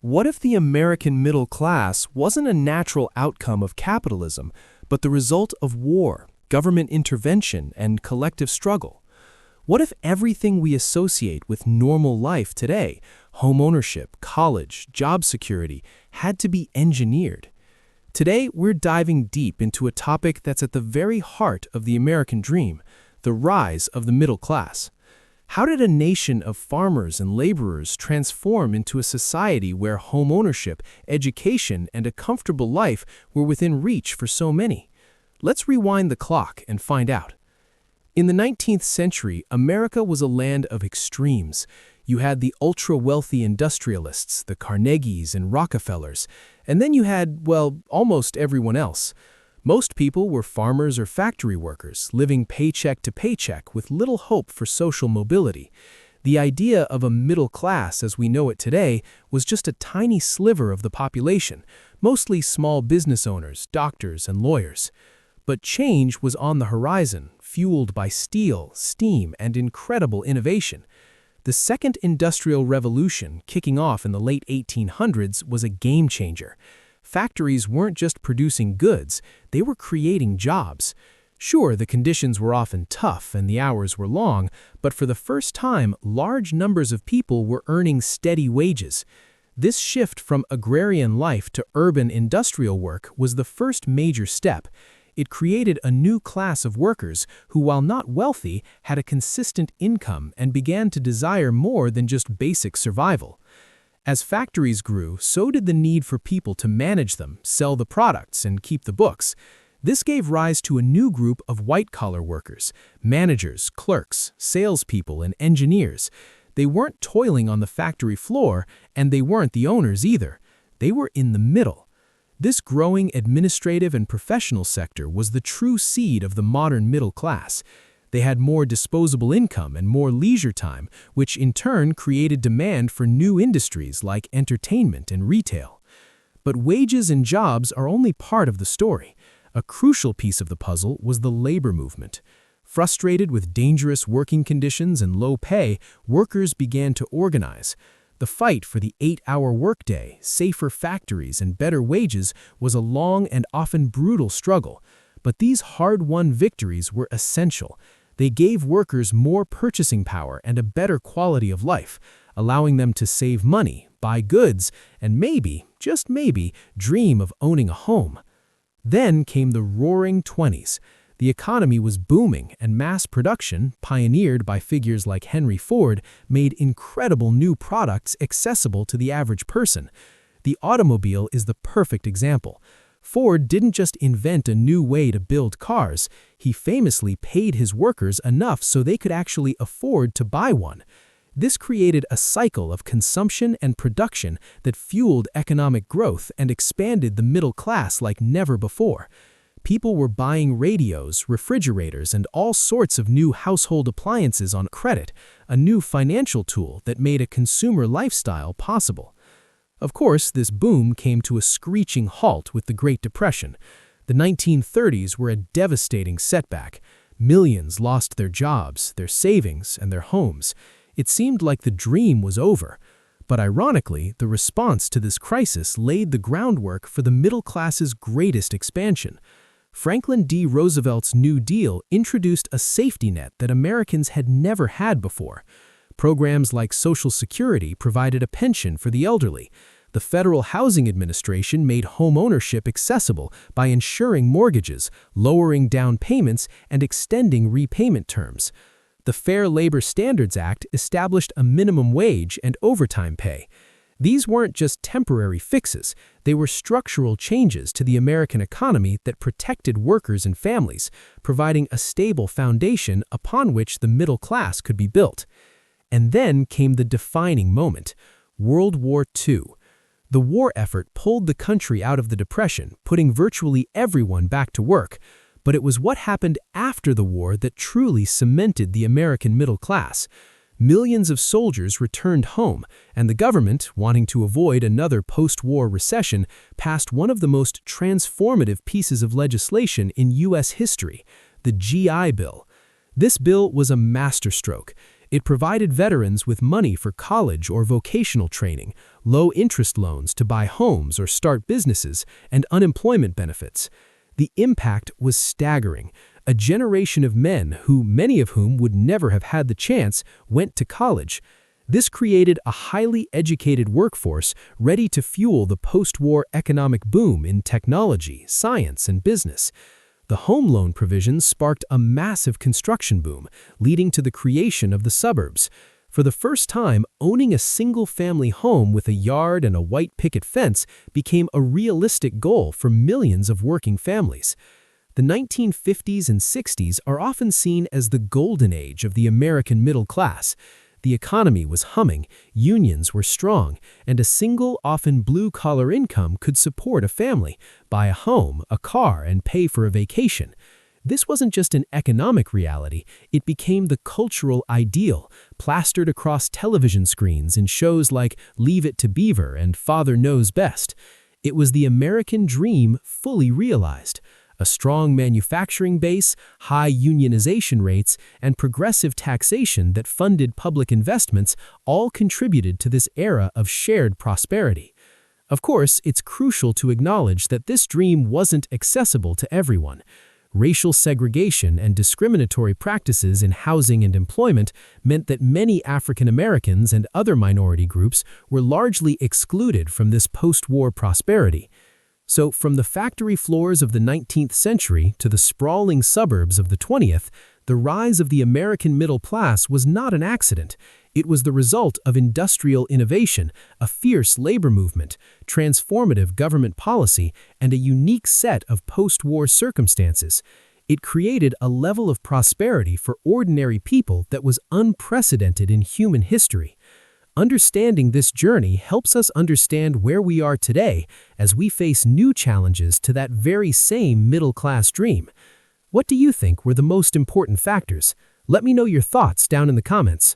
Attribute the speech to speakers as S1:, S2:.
S1: What if the American middle class wasn't a natural outcome of capitalism, but the result of war, government intervention, and collective struggle? What if everything we associate with normal life today, homeownership, college, job security, had to be engineered? Today, we're diving deep into a topic that's at the very heart of the American dream, the rise of the middle class. How did a nation of farmers and laborers transform into a society where homeownership, education, and a comfortable life were within reach for so many? Let's rewind the clock and find out. In the 19th century, America was a land of extremes. You had the ultra-wealthy industrialists, the Carnegies and Rockefellers, and then you had, well, almost everyone else. Most people were farmers or factory workers, living paycheck to paycheck with little hope for social mobility. The idea of a middle class as we know it today was just a tiny sliver of the population, mostly small business owners, doctors, and lawyers. But change was on the horizon, fueled by steel, steam, and incredible innovation. The Second Industrial Revolution, kicking off in the late 1800s, was a game changer. Factories weren't just producing goods, they were creating jobs. Sure, the conditions were often tough and the hours were long, but for the first time, large numbers of people were earning steady wages. This shift from agrarian life to urban industrial work was the first major step. It created a new class of workers who, while not wealthy, had a consistent income and began to desire more than just basic survival. As factories grew, so did the need for people to manage them, sell the products, and keep the books. This gave rise to a new group of white-collar workers, managers, clerks, salespeople, and engineers. They weren't toiling on the factory floor, and they weren't the owners either. They were in the middle. This growing administrative and professional sector was the true seed of the modern middle class. They had more disposable income and more leisure time, which in turn created demand for new industries like entertainment and retail. But wages and jobs are only part of the story. A crucial piece of the puzzle was the labor movement. Frustrated with dangerous working conditions and low pay, workers began to organize. The fight for the 8-hour workday, safer factories, and better wages was a long and often brutal struggle. But these hard-won victories were essential. They gave workers more purchasing power and a better quality of life, allowing them to save money, buy goods, and maybe, just maybe, dream of owning a home. Then came the Roaring '20s. The economy was booming, and mass production, pioneered by figures like Henry Ford, made incredible new products accessible to the average person. The automobile is the perfect example. Ford didn't just invent a new way to build cars, he famously paid his workers enough so they could actually afford to buy one. This created a cycle of consumption and production that fueled economic growth and expanded the middle class like never before. People were buying radios, refrigerators, and all sorts of new household appliances on credit, a new financial tool that made a consumer lifestyle possible. Of course, this boom came to a screeching halt with the Great Depression. The 1930s were a devastating setback. Millions lost their jobs, their savings, and their homes. It seemed like the dream was over. But ironically, the response to this crisis laid the groundwork for the middle class's greatest expansion. Franklin D. Roosevelt's New Deal introduced a safety net that Americans had never had before. Programs like Social Security provided a pension for the elderly. The Federal Housing Administration made homeownership accessible by insuring mortgages, lowering down payments, and extending repayment terms. The Fair Labor Standards Act established a minimum wage and overtime pay. These weren't just temporary fixes, they were structural changes to the American economy that protected workers and families, providing a stable foundation upon which the middle class could be built. And then came the defining moment, World War II. The war effort pulled the country out of the Depression, putting virtually everyone back to work. But it was what happened after the war that truly cemented the American middle class. Millions of soldiers returned home, and the government, wanting to avoid another post-war recession, passed one of the most transformative pieces of legislation in U.S. history, the GI Bill. This bill was a masterstroke. It provided veterans with money for college or vocational training, low-interest loans to buy homes or start businesses, and unemployment benefits. The impact was staggering. A generation of men, many of whom would never have had the chance, went to college. This created a highly educated workforce ready to fuel the post-war economic boom in technology, science, and business. The home loan provisions sparked a massive construction boom, leading to the creation of the suburbs. For the first time, owning a single-family home with a yard and a white picket fence became a realistic goal for millions of working families. The 1950s and 60s are often seen as the golden age of the American middle class. The economy was humming, unions were strong, and a single, often blue-collar income could support a family, buy a home, a car, and pay for a vacation. This wasn't just an economic reality, it became the cultural ideal, plastered across television screens in shows like Leave It to Beaver and Father Knows Best. It was the American dream fully realized. A strong manufacturing base, high unionization rates, and progressive taxation that funded public investments all contributed to this era of shared prosperity. Of course, it's crucial to acknowledge that this dream wasn't accessible to everyone. Racial segregation and discriminatory practices in housing and employment meant that many African Americans and other minority groups were largely excluded from this post-war prosperity. So, from the factory floors of the 19th century to the sprawling suburbs of the 20th, the rise of the American middle class was not an accident. It was the result of industrial innovation, a fierce labor movement, transformative government policy, and a unique set of post-war circumstances. It created a level of prosperity for ordinary people that was unprecedented in human history. Understanding this journey helps us understand where we are today as we face new challenges to that very same middle-class dream. What do you think were the most important factors? Let me know your thoughts down in the comments.